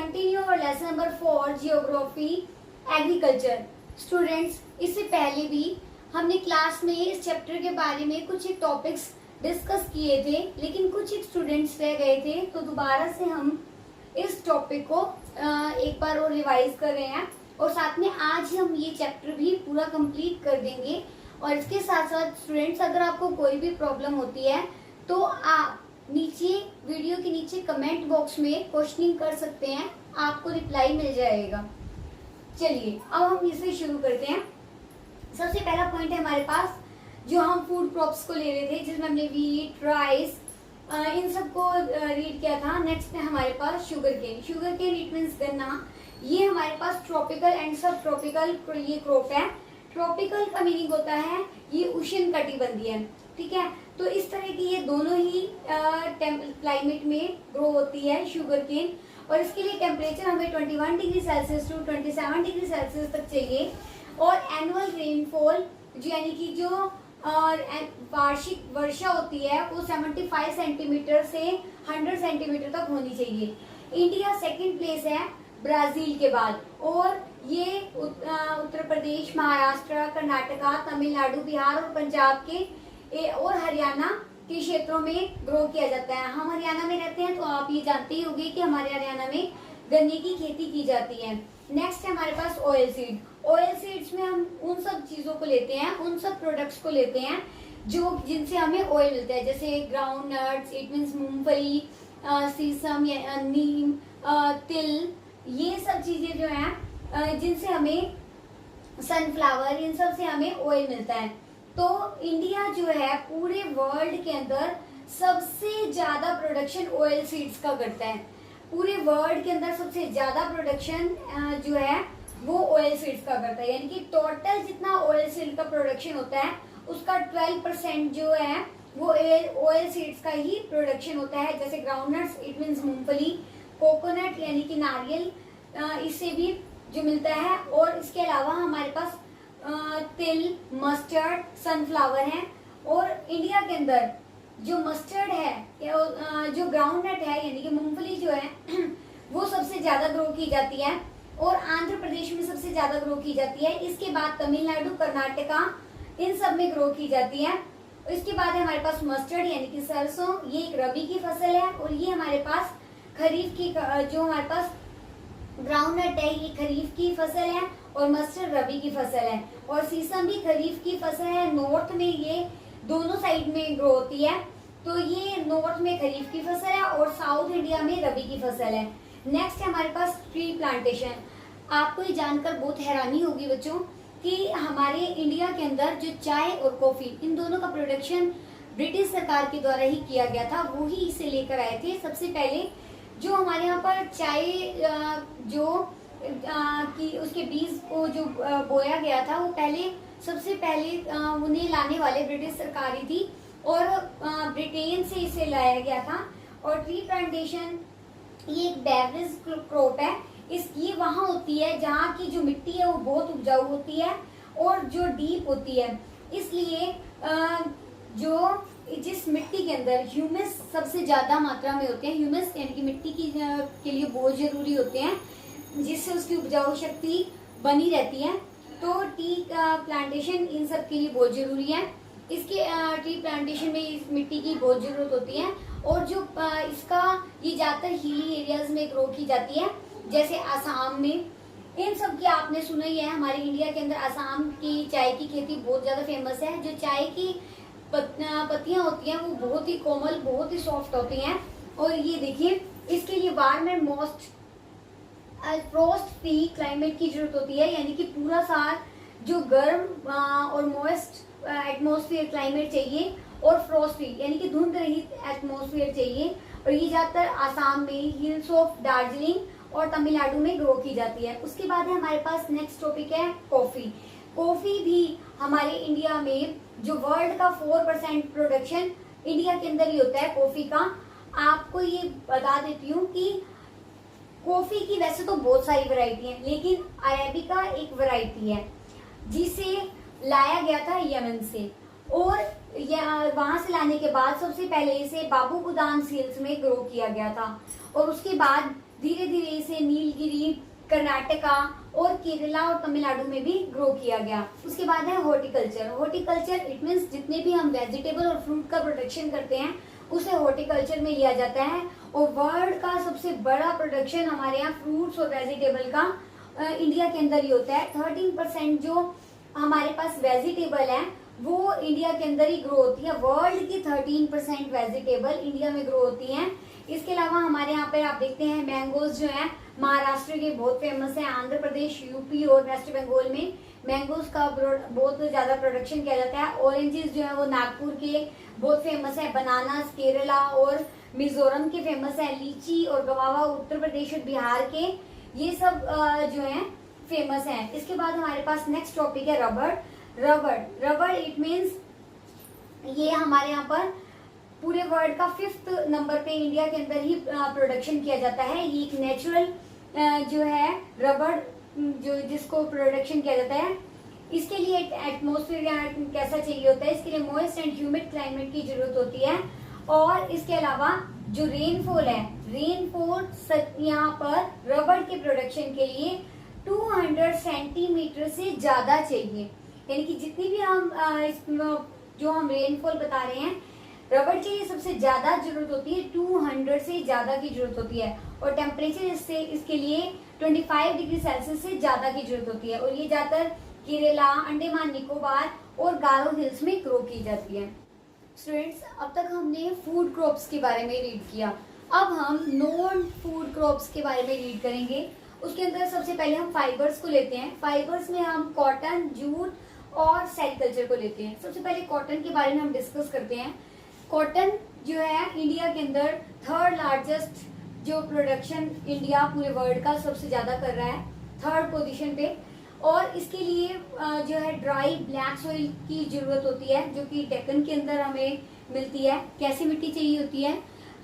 Continue और lesson number 4 geography agriculture. Students, इससे पहले भी हमने क्लास में इस चैप्टर के बारे में कुछ एक टॉपिक्स डिस्कस किए थे, लेकिन कुछ एक स्टूडेंट्स रह गए थे, तो दोबारा से हम इस टॉपिक को एक बार और रिवाइज कर रहे हैं और साथ में आज हम ये चैप्टर भी पूरा कंप्लीट कर देंगे। और इसके साथ साथ स्टूडेंट्स, अगर आपको कोई भी प्रॉब्लम होती है तो आप नीचे वीडियो के नीचे कमेंट बॉक्स में क्वेश्चनिंग कर सकते हैं, आपको रिप्लाई मिल जाएगा। चलिए अब हम इसे शुरू करते हैं। सबसे पहला पॉइंट है हमारे पास, जो हम फूड क्रॉप्स को ले रहे थे, जिसमें हमने वीट, राइस, इन सबको रीड किया था। नेक्स्ट है हमारे पास sugar cane. Sugar cane it means गन्ना। ये हमारे पास ट्रॉपिकल एंड सब ट्रॉपिकल ये क्रॉप है। ट्रॉपिकल का मीनिंग होता है ये उष्ण कटिबंधीय, ठीक है। तो इस तरह की ये दोनों ही क्लाइमेट में ग्रो होती है शुगर केन, और इसके लिए टेम्परेचर हमें 21 degree Celsius to 27 degree Celsius तक चाहिए। और एनुअल रेनफॉल यानी कि जो वार्षिक वर्षा होती है वो 75 सेंटीमीटर से 100 सेंटीमीटर तक होनी चाहिए। इंडिया सेकंड प्लेस है ब्राजील के बाद, और ये उत्तर प्रदेश, महाराष्ट्र, कर्नाटका, तमिलनाडु, बिहार और पंजाब के और हरियाणा के क्षेत्रों में ग्रो किया जाता है। हम हरियाणा में रहते हैं तो आप ये जानते ही होंगे कि हमारे हरियाणा में गन्ने की खेती की जाती है। नेक्स्ट है हमारे पास ऑयल सीड। ऑयल सीड्स में हम उन सब चीजों को लेते हैं, उन सब प्रोडक्ट्स को लेते हैं जो जिनसे हमें ऑयल मिलता है, जैसे ग्राउंड नट्स, इट मीन्स मूंगफली, सीसम या नीम, तिल, ये सब चीजें जो हैं जिनसे हमें, सनफ्लावर, इन सब से हमें ऑयल मिलता है। तो इंडिया जो है पूरे वर्ल्ड के अंदर सबसे ज्यादा प्रोडक्शन ऑयल सीड्स का करता है। पूरे वर्ल्ड के अंदर सबसे ज्यादा प्रोडक्शन जो है वो ऑयल सीड्स का करता है, यानी कि टोटल जितना ऑयल सीड का प्रोडक्शन होता है उसका 12% जो है वो ऑयल सीड्स का ही प्रोडक्शन होता है। जैसे ग्राउंडनट्स इट मीन्स मूंगफली, कोकोनट यानी कि नारियल, इससे भी जो मिलता है। और इसके अलावा हमारे पास तिल, मस्टर्ड, सनफ्लावर है। और इंडिया के अंदर जो मस्टर्ड है, जो ग्राउंडनट है यानी कि मूंगफली जो है वो सबसे ज्यादा ग्रो की जाती है, और आंध्र प्रदेश में सबसे ज्यादा ग्रो की जाती है। इसके बाद तमिलनाडु, कर्नाटका, इन सब में ग्रो की जाती है। इसके बाद है हमारे पास मस्टर्ड यानी कि सरसों, ये एक रबी की फसल है। और ये हमारे पास खरीफ की, जो हमारे पास ग्राउंडनट है ये खरीफ की फसल है, और मस्टर्ड रबी की फसल है। और सीसम भी खरीफ की फसल है। नॉर्थ में ये दोनों साइड में ग्रो होती है, तो ये नॉर्थ में खरीफ की फसल है और साउथ इंडिया में रबी की फसल है। नेक्स्ट है हमारे पास ट्री प्लांटेशन। आपको ये जानकर बहुत हैरानी होगी बच्चों कि हमारे इंडिया के अंदर जो चाय और कॉफी, इन दोनों का प्रोडक्शन ब्रिटिश सरकार के द्वारा ही किया गया था, वो ही इसे लेकर आए थे। सबसे पहले जो हमारे यहाँ पर चाय कि उसके बीज को जो बोया गया था, वो सबसे पहले उन्हें लाने वाले ब्रिटिश सरकार ही थी, और ब्रिटेन से इसे लाया गया था। और ट्री प्लांटेशन ये एक बेवरेज क्रॉप है। ये वहां होती है जहाँ की जो मिट्टी है वो बहुत उपजाऊ होती है और जो डीप होती है, इसलिए जो जिस मिट्टी के अंदर ह्यूमस सबसे ज्यादा मात्रा में होते हैं, ह्यूमस यानी कि मिट्टी की के लिए बहुत जरूरी होते हैं, जिससे उसकी उपजाऊ शक्ति बनी रहती है। तो टी प्लांटेशन इन सब के लिए बहुत जरूरी है। इसके ट्री प्लांटेशन में इस मिट्टी की बहुत जरूरत होती है। और जो ये ज्यादातर हिली एरियाज में ग्रो की जाती है, जैसे आसाम में। इन सब की आपने सुना ही है, हमारे इंडिया के अंदर आसाम की चाय की खेती बहुत ज्यादा फेमस है। जो चाय की पत्तियां होती हैं वो बहुत ही कोमल, बहुत ही सॉफ्ट होती हैं। और ये देखिए, इसके लिए warm and Frost free climate की जरूरत होती है, यानी कि पूरा साल जो गर्म और मॉइस्ट एटमॉस्फेयर क्लाइमेट चाहिए, और फ्रॉस्ट फ्री यानी कि धुंध रहित एटमॉस्फेयर चाहिए। और ये ज्यादातर आसाम में, हिल्स ऑफ दार्जिलिंग और तमिलनाडु में ग्रो की जाती है। उसके बाद है हमारे पास नेक्स्ट टॉपिक है कॉफी। कॉफी भी हमारे इंडिया में, जो वर्ल्ड का 4% प्रोडक्शन इंडिया के अंदर ही होता है कॉफी का। आपको ये बता देती हूँ कि कॉफी की वैसे तो बहुत सारी वैरायटी है, लेकिन अरेबिका एक वैरायटी है जिसे लाया गया था यमन से, और वहां से लाने के बाद सबसे पहले इसे बाबू बुदान सील्स में ग्रो किया गया था। और उसके बाद धीरे धीरे इसे नीलगिरी, कर्नाटका और केरला और तमिलनाडु में भी ग्रो किया गया। उसके बाद है हॉर्टिकल्चर। हॉर्टिकल्चर इट मीन्स जितने भी हम वेजिटेबल और फ्रूट का प्रोडक्शन करते हैं उसे हॉर्टिकल्चर में लिया जाता है। और वर्ल्ड का सबसे बड़ा प्रोडक्शन हमारे यहाँ फ्रूट्स और वेजिटेबल का इंडिया के अंदर ही होता है। 13% जो हमारे पास वेजिटेबल है वो इंडिया के अंदर ही ग्रो होती है। वर्ल्ड की 13% वेजिटेबल इंडिया में ग्रो होती हैं। इसके अलावा हमारे यहाँ पे आप देखते हैं मैंगोज जो है महाराष्ट्र के बहुत फेमस है। आंध्र प्रदेश, यूपी और वेस्ट बंगाल में मैंगोज का बहुत ज्यादा प्रोडक्शन किया जाता है। ऑरेंजेस जो है वो नागपुर के बहुत फेमस है। बनानास केरला और मिजोरम के फेमस है। लीची और गवावा उत्तर प्रदेश और बिहार के, ये सब जो है फेमस है। इसके बाद हमारे पास नेक्स्ट टॉपिक है रबड़। रबड़ इट मीन्स ये हमारे यहाँ पर पूरे वर्ल्ड का 5th नंबर पे इंडिया के अंदर ही प्रोडक्शन किया जाता है। ये एक नेचुरल जो है रबड़ जो जिसको प्रोडक्शन किया जाता है। इसके लिए एटमॉस्फेयर कैसा चाहिए होता है, इसके लिए मॉइस्ट एंड ह्यूमिड क्लाइमेट की जरूरत होती है। और इसके अलावा जो रेनफॉल है, रेनफॉल यहाँ पर रबड़ के प्रोडक्शन के लिए 200 सेंटीमीटर से ज्यादा चाहिए। यानी कि जितनी भी हम जो हम रेनफॉल बता रहे हैं रबड़ के लिए सबसे ज्यादा जरूरत होती है, 200 से ज्यादा की जरूरत होती है। और टेम्परेचर इसके लिए 25 डिग्री सेल्सियस से ज्यादा की जरूरत होती है। और ये ज्यादातर केरला, अंडमान निकोबार और गारो हिल्स में ग्रो की जाती है। स्टूडेंट्स, अब तक हमने फूड क्रॉप्स के बारे में रीड किया। अब हम नॉन फूड क्रॉप्स के बारे में रीड करेंगे। उसके अंदर सबसे पहले हम फाइबर्स को लेते हैं। फाइबर्स में हम कॉटन, जूट और सेरीकल्चर को लेते हैं। सबसे पहले कॉटन के बारे में हम डिस्कस करते हैं। कॉटन जो है इंडिया के अंदर 3rd लार्जेस्ट जो प्रोडक्शन इंडिया पूरे वर्ल्ड का सबसे ज्यादा कर रहा है, 3rd पोजीशन पे। और इसके लिए जो है ड्राई ब्लैक सॉइल की जरूरत होती है जो कि डेक्कन के अंदर हमें मिलती है। कैसी मिट्टी चाहिए होती है,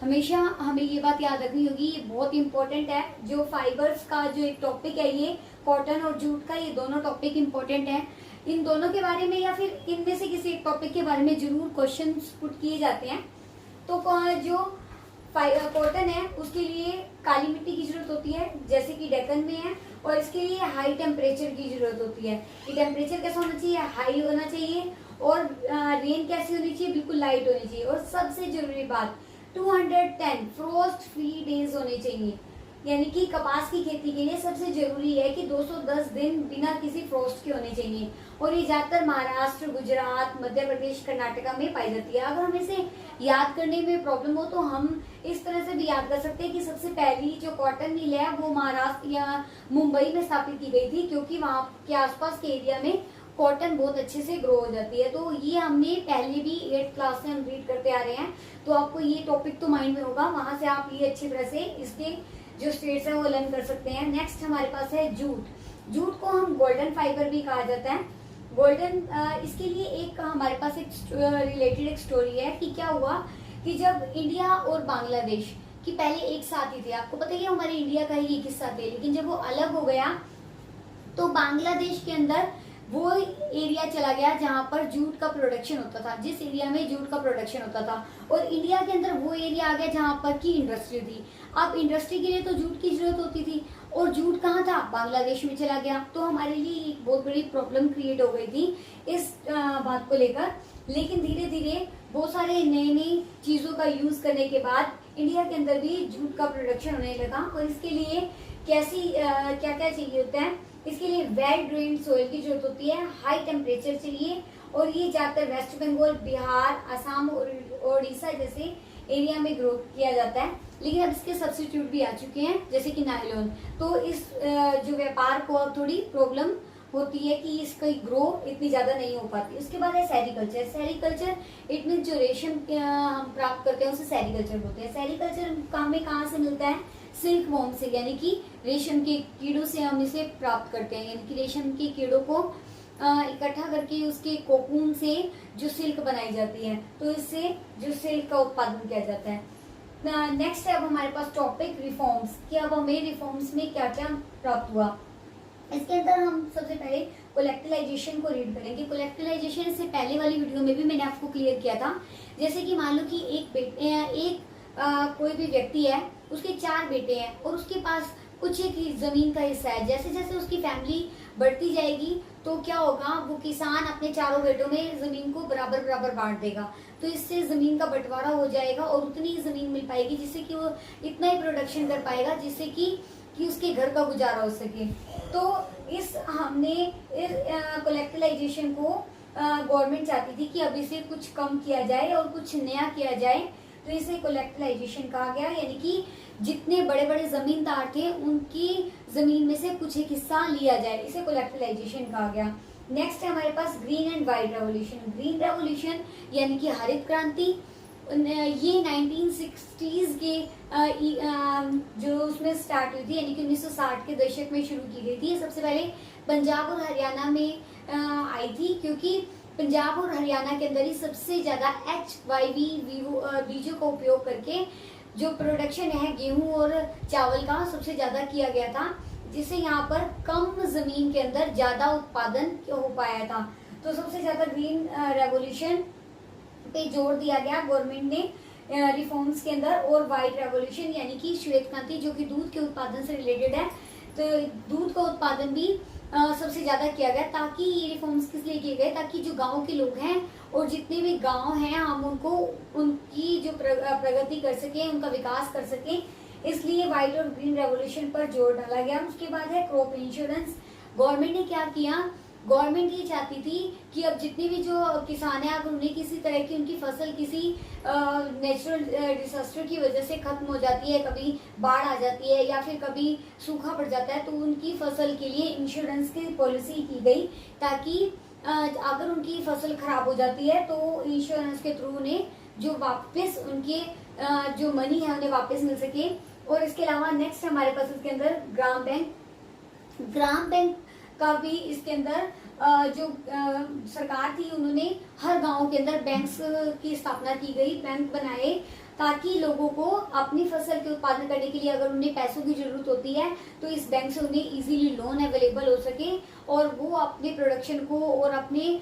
हमेशा हमें ये बात याद रखनी होगी, ये बहुत इंपॉर्टेंट है। जो फाइबर्स का जो एक टॉपिक है ये कॉटन और जूट का, ये दोनों टॉपिक इंपॉर्टेंट है। इन दोनों के बारे में या फिर इनमें से किसी एक टॉपिक के बारे में जरूर क्वेश्चन पुट किए जाते हैं। तो जो कॉटन है उसके लिए काली मिट्टी की जरूरत होती है जैसे कि डेक्कन में है। और इसके लिए हाई टेम्परेचर की जरूरत होती है। कि टेम्परेचर कैसा होना चाहिए, हाई होना चाहिए। और रेन कैसी होनी चाहिए, बिल्कुल लाइट होनी चाहिए। और सबसे जरूरी बात 210 फ्रोस्ट फ्री डेज होने चाहिए। यानी कि कपास की खेती के लिए सबसे जरूरी है कि 210 दिन बिना किसी फ्रोस्ट के होने चाहिए। और ये ज्यादातर महाराष्ट्र, गुजरात, मध्य प्रदेश, कर्नाटका में पाई जाती है। अगर हमें इसे याद करने में प्रॉब्लम हो तो हम इस तरह से भी याद कर सकते हैं कि सबसे पहली जो कॉटन मिल है वो महाराष्ट्र या मुंबई में स्थापित की गई थी, क्योंकि वहां के आसपास के एरिया में कॉटन बहुत अच्छे से ग्रो हो जाती है। तो ये हमने पहले भी 8th क्लास से हम रीड करते आ रहे हैं, तो आपको ये टॉपिक तो माइंड में होगा। वहां से आप ये अच्छी तरह से इसके जो स्टेट्स है वो लर्न कर सकते हैं। नेक्स्ट हमारे पास है जूट। जूट को हम गोल्डन फाइबर भी कहा जाता है। गोल्डन इसके लिए एक हमारे पास एक रिलेटेड एक स्टोरी है कि क्या हुआ कि जब इंडिया और बांग्लादेश की पहले एक साथ ही थे, आपको पता है हमारे इंडिया का ही एक हिस्सा थे, लेकिन जब वो अलग हो गया तो बांग्लादेश के अंदर वो एरिया चला गया जहां पर जूट का प्रोडक्शन होता था, जिस एरिया में जूट का प्रोडक्शन होता था। और इंडिया के अंदर वो एरिया आ गया जहां पर की इंडस्ट्री थी। अब इंडस्ट्री के लिए तो जूट की जरूरत होती थी और जूट कहाँ था, बांग्लादेश में चला गया। तो हमारे लिए एक बहुत बड़ी प्रॉब्लम क्रिएट हो गई थी इस बात को लेकर। लेकिन धीरे धीरे बहुत सारे नई नई चीजों का यूज करने के बाद इंडिया के अंदर भी जूट का प्रोडक्शन होने लगा। और इसके लिए कैसी क्या क्या चाहिए होता है, इसके लिए वेल ड्रेन्ड सोइल की जरूरत होती है, हाई टेम्परेचर चाहिए। और ये ज्यादातर वेस्ट बंगाल, बिहार, असम और उड़ीसा जैसे एरिया में ग्रो किया जाता है। लेकिन अब इसके सब्स्टिट्यूट भी आ चुके हैं जैसे कि नायलॉन। तो इस जो व्यापार को अब थोड़ी प्रॉब्लम होती है कि इसकी ग्रो इतनी ज्यादा नहीं हो पाती। उसके बाद है सेरीकल्चर। सेरीकल्चर इट मीन जो रेशम हम प्राप्त करते हैं उसे सेरीकल्चर बोलते हैं। सेरीकल्चर काम में कहाँ से मिलता है, सिल्क वॉर्म से, यानी कि रेशम के कीड़ों से हम इसे प्राप्त करते हैं। यानी कि रेशम के कीड़ों को इकट्ठा करके उसके कोकून से जो सिल्क बनाई जाती है, तो इससे जो सिल्क का उत्पादन किया जाता है। नेक्स्ट है अब हमारे पास टॉपिक रिफॉर्म्स, कि अब हमें रिफॉर्म्स में क्या क्या प्राप्त हुआ। इसके अंदर हम सबसे पहले कोलेक्टिलाइजेशन को रीड करेंगे। कोलेक्टिलाइजेशन से पहले वाली वीडियो में भी मैंने आपको क्लियर किया था। जैसे कि मान लो कि एक कोई भी व्यक्ति है, उसके 4 बेटे हैं और उसके पास कुछ एक जमीन का हिस्सा है, जैसे जैसे उसकी फैमिली बढ़ती जाएगी तो क्या होगा, वो किसान अपने चारों बेटों में जमीन को बराबर बराबर बांट देगा। तो इससे जमीन का बंटवारा हो जाएगा और उतनी ही जमीन मिल पाएगी जिससे कि वो इतना ही प्रोडक्शन कर पाएगा जिससे कि उसके घर का गुजारा हो सके। तो हमने इस कलेक्टिवलाइजेशन को गवर्नमेंट चाहती थी कि अब इसे कुछ कम किया जाए और कुछ नया किया जाए, तो इसे कलेक्टिवलाइजेशन कहा गया। यानी कि जितने बड़े बड़े जमींदार थे उनकी जमीन में से कुछ एक हिस्सा लिया जाए, इसे कलेक्टिवलाइजेशन कहा गया। नेक्स्ट है हमारे पास green and white revolution. Green revolution यानी कि हरित क्रांति, ये 1960s के जो उसमें स्टार्ट हुई थी, यानी कि 1960 के दशक में शुरू की गई थी। सबसे पहले पंजाब और हरियाणा में आई थी, क्योंकि पंजाब और हरियाणा के अंदर ही सबसे ज्यादा HYV बीजों का उपयोग करके जो प्रोडक्शन है गेहूं और चावल का सबसे ज्यादा किया गया था, जिससे यहाँ पर कम जमीन के अंदर ज्यादा उत्पादन हो पाया था। तो सबसे ज्यादा ग्रीन रेवोल्यूशन पे जोर दिया गया गवर्नमेंट ने रिफॉर्म्स के अंदर। और व्हाइट रेवोल्यूशन यानी कि श्वेत क्रांति, जो कि दूध के उत्पादन से रिलेटेड है, तो दूध का उत्पादन भी सबसे ज्यादा किया गया। ताकि ये रिफॉर्म्स किस लिए किए गए, ताकि जो गांव के लोग हैं और जितने भी गांव हैं हम उनको उनकी जो प्रगति कर सके, उनका विकास कर सके, इसलिए व्हाइट और ग्रीन रेवोल्यूशन पर जोर डाला गया। उसके बाद है क्रॉप इंश्योरेंस। गवर्नमेंट ने क्या किया, गवर्नमेंट ये चाहती थी कि अब जितने भी जो किसान हैं, अगर उन्हें किसी तरह की उनकी फसल किसी नेचुरल डिजास्टर की वजह से खत्म हो जाती है, कभी बाढ़ आ जाती है या फिर कभी सूखा पड़ जाता है, तो उनकी फसल के लिए इंश्योरेंस की पॉलिसी की गई, ताकि अगर उनकी फसल खराब हो जाती है तो इंश्योरेंस के थ्रू उन्हें जो वापस उनके जो मनी है उन्हें वापस मिल सके। और इसके अलावा नेक्स्ट हमारे पास इसके अंदर ग्राम बैंक। ग्राम बैंक का भी इसके अंदर जो सरकार थी, उन्होंने हर गांव के अंदर बैंक्स की स्थापना की गई, बैंक बनाए, ताकि लोगों को अपनी फसल के उत्पादन करने के लिए अगर उन्हें पैसों की जरूरत होती है तो इस बैंक से उन्हें इजीली लोन अवेलेबल हो सके और वो अपने प्रोडक्शन को और अपने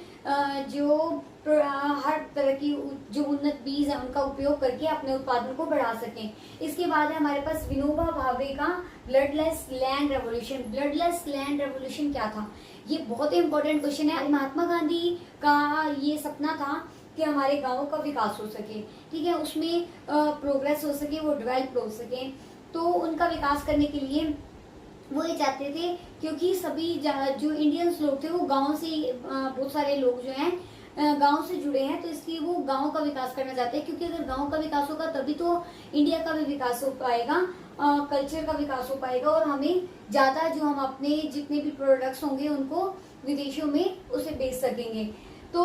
जो हर तरह की जो उन्नत बीज है उनका उपयोग करके अपने उत्पादन को बढ़ा सकें। इसके बाद है हमारे पास विनोबा भावे का bloodless land revolution. Bloodless land revolution क्या था, ये बहुत ही इंपॉर्टेंट क्वेश्चन है। महात्मा गांधी का ये सपना था कि हमारे गांव का विकास हो सके, ठीक है, उसमें प्रोग्रेस हो सके, वो डेवलप हो सके। तो उनका विकास करने के लिए वो ये चाहते थे, क्योंकि सभी जो इंडियंस लोग थे वो गांव से, बहुत सारे लोग जो हैं गांव से जुड़े हैं, तो इसलिए वो गांव का विकास करना चाहते हैं, क्योंकि अगर गांव का विकास होगा तभी तो इंडिया का भी विकास हो पाएगा, कल्चर का विकास हो पाएगा और हमें ज्यादा जो हम अपने जितने भी प्रोडक्ट्स होंगे उनको विदेशों में उसे बेच सकेंगे। तो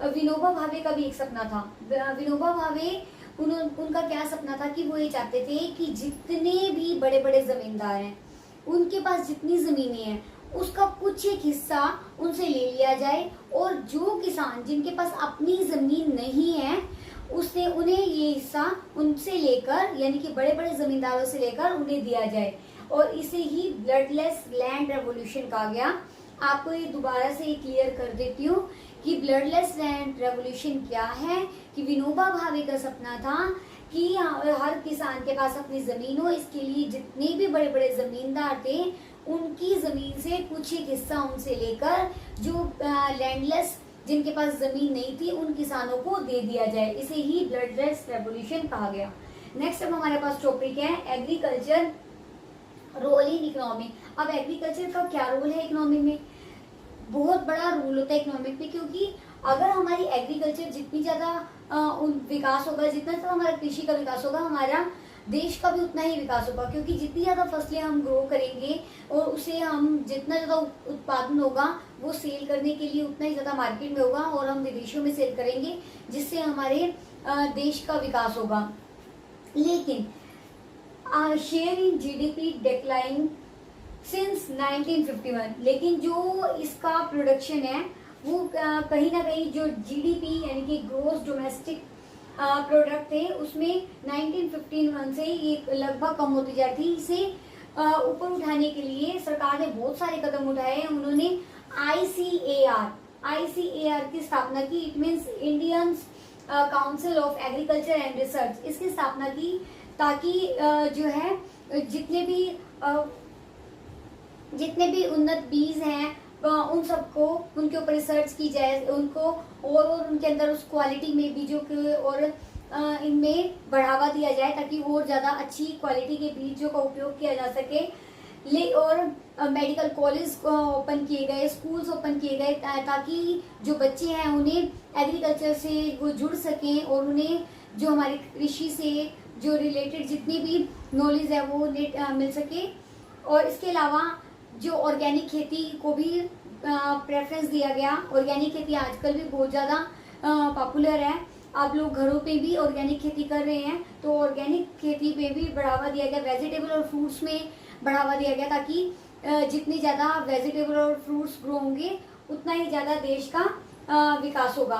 विनोबा भावे का भी एक सपना था। विनोबा भावे उनका क्या सपना था कि वो ये चाहते थे कि जितने भी बड़े बड़े जमींदार हैं उनके पास जितनी जमीनें हैं उसका कुछ एक हिस्सा उनसे ले लिया जाए, और जो किसान जिनके पास अपनी जमीन नहीं है उससे उन्हें ये हिस्सा उनसे लेकर, यानी कि बड़े बड़े जमींदारों से लेकर उन्हें दिया जाए, और इसे ही ब्लडलेस लैंड रेवोल्यूशन कहा गया। आपको ये दोबारा से क्लियर कर देती हूँ कि ब्लडलेस लैंड रेवोल्यूशन क्या है। कि विनोबा भावे का सपना था कि हर किसान के पास अपनी जमीन हो, इसके लिए जितने भी बड़े बड़े जमींदार थे उनकी जमीन से कुछ एक हिस्सा उनसे लेकर जो लैंडलेस जिनके पास जमीन नहीं थी उन किसानों को दे दिया जाए, इसे ही ब्लडलेस रेवोल्यूशन कहा गया। नेक्स्ट अब हमारे पास टॉपिक है एग्रीकल्चर रोल इन इकोनॉमी। अब एग्रीकल्चर का क्या रोल है इकोनॉमी में, बहुत बड़ा रोल होता है इकोनॉमिक में, क्योंकि अगर हमारी एग्रीकल्चर जितनी ज्यादा विकास होगा, जितना ज्यादा हमारा कृषि का विकास होगा, हमारा देश का भी उतना ही विकास होगा, क्योंकि जितनी ज्यादा फसलें हम ग्रो करेंगे और उसे हम जितना ज्यादा उत्पादन होगा वो सेल करने के लिए उतना ही ज्यादा मार्केट में होगा और हम विदेशों में सेल करेंगे, जिससे हमारे देश का विकास होगा। लेकिन share in GDP decline since 1951, लेकिन जो इसका प्रोडक्शन है वो कहीं ना कहीं जो जीडीपी यानी कि ग्रोस डोमेस्टिक प्रोडक्ट थे उसमें 1951 से ये लगभग कम होती जा रही थी। इसे ऊपर उठाने के लिए सरकार ने बहुत सारे कदम उठाए। उन्होंने ICAR की स्थापना की। It means Indians council of agriculture and research, इसकी स्थापना की ताकि जो है जितने भी उन्नत बीज हैं उन सबको उनके ऊपर रिसर्च की जाए, उनको और उनके अंदर उस क्वालिटी में बीजों के और इनमें बढ़ावा दिया जाए ताकि और ज़्यादा अच्छी क्वालिटी के बीजों का उपयोग किया जा सके। और मेडिकल कॉलेज ओपन किए गए, स्कूल्स ओपन किए गए ताकि जो बच्चे हैं उन्हें एग्रीकल्चर से वो जुड़ सकें और उन्हें जो हमारी कृषि से जो रिलेटेड जितनी भी नॉलेज है वो मिल सके। और इसके अलावा जो ऑर्गेनिक खेती को भी प्रेफरेंस दिया गया। ऑर्गेनिक खेती आजकल भी बहुत ज़्यादा पॉपुलर है, आप लोग घरों पे भी ऑर्गेनिक खेती कर रहे हैं, तो ऑर्गेनिक खेती पे भी बढ़ावा दिया गया। वेजिटेबल और फ्रूट्स में बढ़ावा दिया गया ताकि जितनी ज़्यादा वेजिटेबल और फ्रूट्स ग्रो होंगे उतना ही ज़्यादा देश का विकास होगा।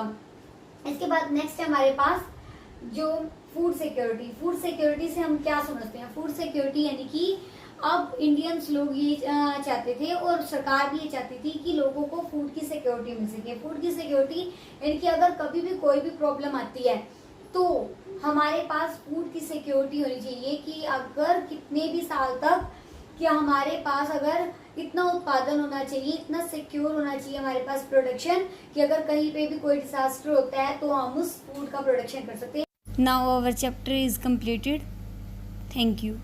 इसके बाद नेक्स्ट है हमारे पास जो फूड सिक्योरिटी। फूड सिक्योरिटी से हम क्या समझते हैं? फूड सिक्योरिटी यानी कि अब इंडियंस लोग ये चाहते थे और सरकार भी ये चाहती थी कि लोगों को फूड की सिक्योरिटी मिल सके। फूड की सिक्योरिटी यानी कि अगर कभी भी कोई भी प्रॉब्लम आती है तो हमारे पास फूड की सिक्योरिटी होनी चाहिए कि अगर कितने भी साल तक कि हमारे पास अगर इतना उत्पादन होना चाहिए, इतना सिक्योर होना चाहिए हमारे पास प्रोडक्शन कि अगर कहीं पे भी कोई डिजास्टर होता है तो हम उस फूड का प्रोडक्शन कर सकते हैं। Now our chapter is completed. Thank you.